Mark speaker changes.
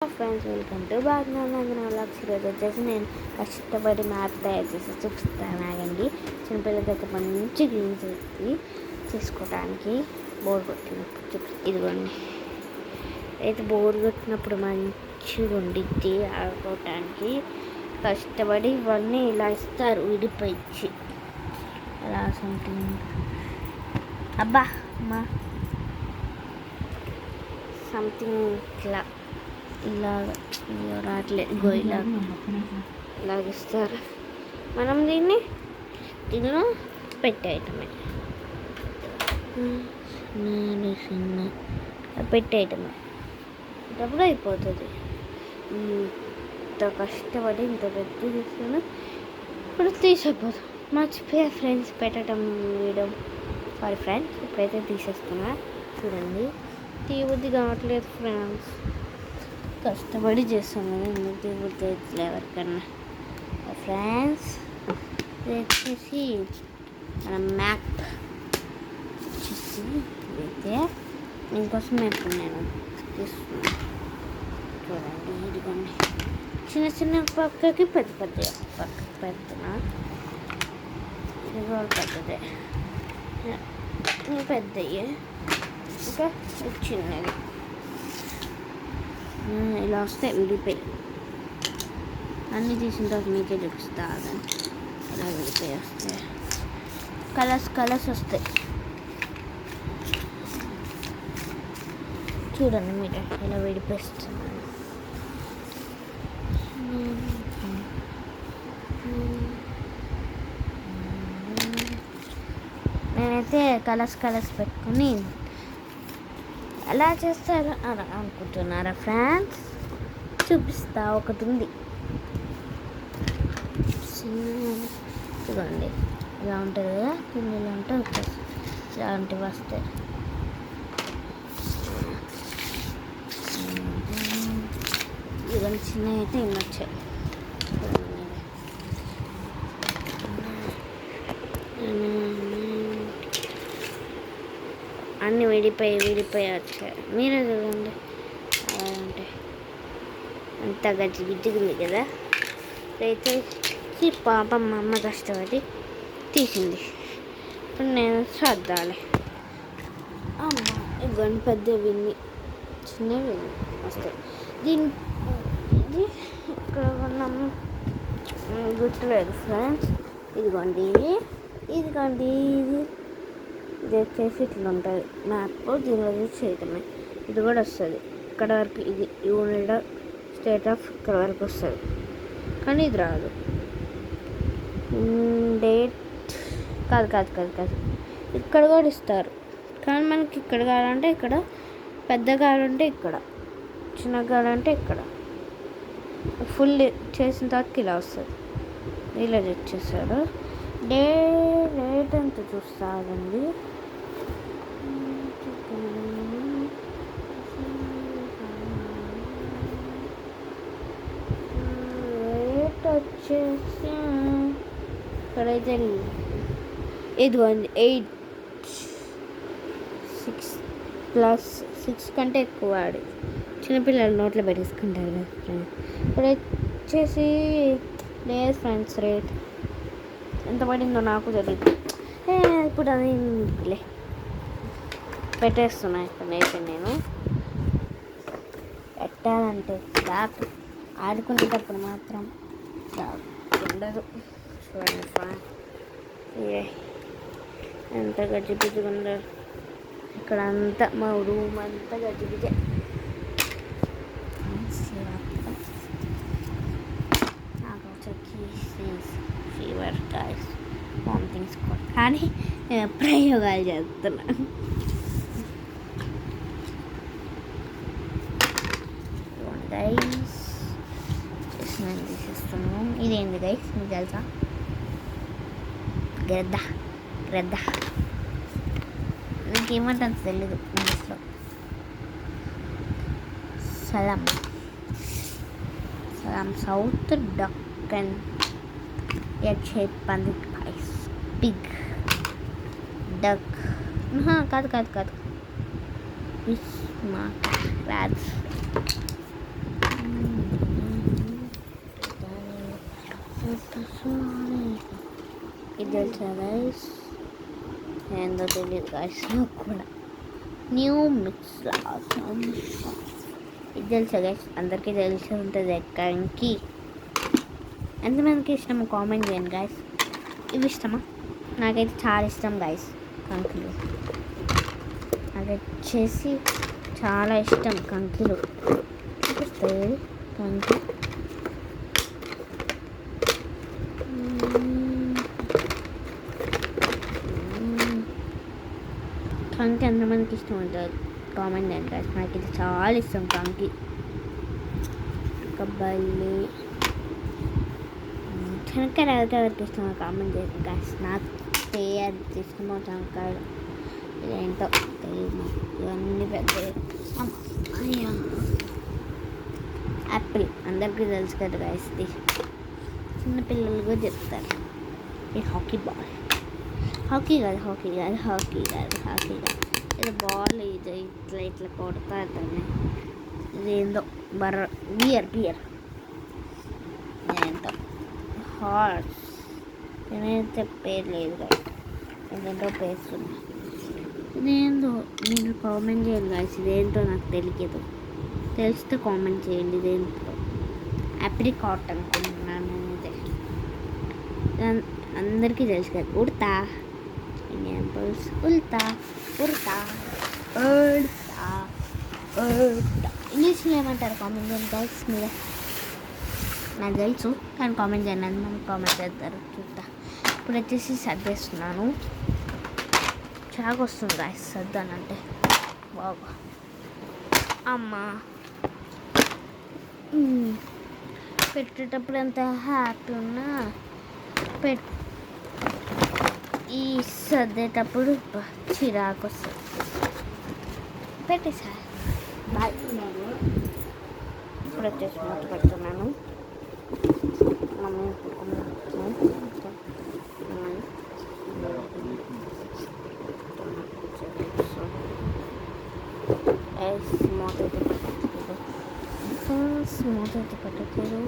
Speaker 1: Friends, welcome to బాగున్నాను vlogs. ఈరోజు వచ్చేసి నేను కష్టపడి మ్యాప్ తయారు చేసి చూపిస్తాను. ఆగండి. చిన్నపిల్లలకైతే మంచి గేమ్స్ చేసుకోవడానికి బోర్ కొట్టినప్పుడు ఇదిగోండి. అయితే బోర్ కొట్టినప్పుడు మంచిగా ఉండిద్ది ఆడుకోవటానికి. కష్టపడి ఇవన్నీ ఇలా ఇస్తారు విడిపోయి అలా సంథింగ్. అబ్బా అమ్మా సంథింగ్ ఇలాగ రావట్లేదు. ఇలాగిస్తారు. మనం దీనిలో పెట్టేయటమే. పెట్టేయటమే అప్పుడు అయిపోతుంది. ఇంత కష్టపడి ఇంత పెద్ద తీసుకుని ఇప్పుడు తీసేపోతాం. మర్చిపోయా ఫ్రెండ్స్ పెట్టడం వీడియో. సారీ ఫ్రెండ్స్, ఇప్పుడైతే తీసేస్తున్నా. చూడండి, తీయబుద్ధి కావట్లేదు ఫ్రెండ్స్. కష్టపడి చేస్తాను కదా, ఎందుకు తీయబుద్ధి అవుతుంది ఎవరికన్నా. ఫ్రెండ్స్, ఇది వచ్చేసి మన మ్యాప్ వచ్చేసి అయితే దీనికోసం ఇప్పుడు నేను తీస్తున్నాను. చూడండి, ఇదిగోండి. చిన్న చిన్న పక్కకి పెద్ద పెద్ద పక్కకి పెడుతున్నా. ఇది కూడా పెద్దదే, పెద్దయ్యే ఇంకా చిన్నది. ఇలా వస్తాయి విడిపోయి. అన్నీ తీసిన తర్వాత మీకే చూపిస్తా. ఇలా విడిపోయి వస్తాయి. కలర్స్ వస్తాయి. చూడండి మీరు ఇలా విడిపిస్తున్నాను. నేనైతే కలర్స్ పెట్టుకుని ఎలా చేస్తారు అని అనుకుంటున్నారా ఫ్రెండ్స్? చూపిస్తా. ఒకటి ఉంది, ఇదిగోండి. ఇలా ఉంటుంది కదా, కిందలో ఉంటే ఇలాంటివి వస్తాయి. ఇదిగోండి, చిన్నవి అయితే ఇన్ని వచ్చాయి. అన్నీ విడిపోయి వచ్చాయి. మీరే చూడండి. అలా అంటే అంత గజ్జిగుంది కదా. అయితే పాపం మా అమ్మ కష్టపడి తీసింది. ఇప్పుడు నేను సర్దాలి. అమ్మ ఇవ్వండి, పెద్దవి చిన్నవి వస్తాయి. ఇది ఇక్కడ ఉన్నాము గుర్తులేదు ఫ్రెండ్స్. ఇదిగోండి ఇది వచ్చేసి ఇట్లా ఉంటుంది మ్యాప్. దీనిలో యూజ్ చేయటమే. ఇది కూడా వస్తుంది ఇక్కడ వరకు. ఇది యూనైటెడ్ స్టేట్ ఆఫ్ ఇక్కడ వరకు వస్తుంది, కానీ ఇది రాదు. డేట్ కాదు. ఇక్కడ కూడా ఇస్తారు, కానీ మనకి ఇక్కడ కావాలంటే ఇక్కడ, పెద్ద కావాలంటే ఇక్కడ, చిన్న కావాలంటే ఇక్కడ. ఫుల్ చేసిన తర్వాత ఇలా వస్తుంది. ఇలా తెచ్చేసాడు. డేట్ ఎంత చూస్తారండి. రేట్ వచ్చేసి ఇక్కడైతే ఇదిగోండి 6 కంటే ఎక్కువ వాడి చిన్నపిల్లలు నోట్లో పెట్టేసుకుంటారు కదా ఫ్రెండ్స్. ఇప్పుడు వచ్చేసి లేదు ఫ్రెండ్స్, రేట్ ఎంత పడిందో నాకు తెలియదు. ఇప్పుడు అది పెట్టేస్తున్నా. ఇప్పుడైతే నేను పెట్టాలంటే స్టాప్. ఆడుకునేటప్పుడు మాత్రం ఉండదు. చూడండి ఎంత గజ్జిబిజ్జిగా ఉందో. ఇక్కడ అంతా మా రూమ్ అంతా గజ్జిబిజ్జే. నాకు వచ్చి ఫీవర్ గాయస్, వామిటింగ్స్ కూడా, కానీ ప్రయోగాలు చేస్తున్నాను. గైస్ నేను తీసేస్తున్నాను. ఇదేంది గైస్ మీకు తెలుసా? గ్రద్ద నాకేమంటుంది తెలీదు ఇంగ్లీష్లో. సలాం సౌత్ డక్కన్ ఎగ్ షేప్ పందిట్ గైస్. పిగ్ డక్ కాదు. స్మార్ట్ ర్యాబ్స్ ఇది తెలుసా గైస్? ఏందో తెలియదు గైస్ నాకు కూడా. న్యూ మిక్స్ ఇది తెలుసా గైస్? అందరికీ తెలిసి ఉంటుంది కంకి. ఎంతమందికి ఇష్టమో కామెంట్ చేయండి గైస్. ఇవి ఇష్టమా? నాకైతే చాలా ఇష్టం గైస్ కంకిలు. అది వచ్చేసి చాలా ఇష్టం కంకిలు. వస్తాయి కంకి. కంకి ఎంతమందికి ఇష్టం ఉంటుంది కామెంట్ చేయండి గైస్. నాకు ఇది చాలా ఇష్టం కంకి. కబ్బల్లి శనక్కాయలు ఎవరికి ఇష్టమో కామెంట్ చేయండి గైస్. నాకు అది ఇష్టమో శనక్కాయలు. ఇదేంటో తెలియదు. ఇవన్నీ పెద్ద యాపిల్ అందరికీ తెలుసు కదా గైస్. ఇది చిన్నపిల్లలు కూడా చెప్తారు. ఇది హాకీ బాల్. హాకీ కాదు ఇది బాల్. ఇది ఇట్లా కొడతారు. ఇదేందో బియర్ ఏంటో హార్స్. నేనైతే పేరు లేదు గైస్. ఇదేంటో పేరుస్తుంది. ఇదేందో మీరు కామెంట్ చేయండి గైస్. ఇదేంటో నాకు తెలియదు. తెలిస్తే కామెంట్ చేయండి. ఇదేంటో అప్రికాట్ అనుకుంటున్నాను. ఇదే అందరికీ తెలుసు కదా. ఉడతా ఇంగ్లీష్లో ఏమంటారు కామెంట్ చేయండి గైస్. మీరే నాకు తెలుసు కానీ కామెంట్ చేయండి. అందరం కామెంట్ చేస్తారు. చూస్తా. ఇప్పుడు వచ్చేసి సర్దేస్తున్నాను. చాకు వస్తుంది గైస్ సర్దానంటే. బాగా అమ్మా పెట్టేటప్పుడు ఎంత హ్యాపీ ఉన్నా ఈ సర్దేటప్పుడు చిరాకు వస్తుంది. పెట్టేసా బాయ్. ఇప్పుడు వచ్చేసి మూత పెడుతున్నాను. మూత అయితే పెట్టట్లేదు.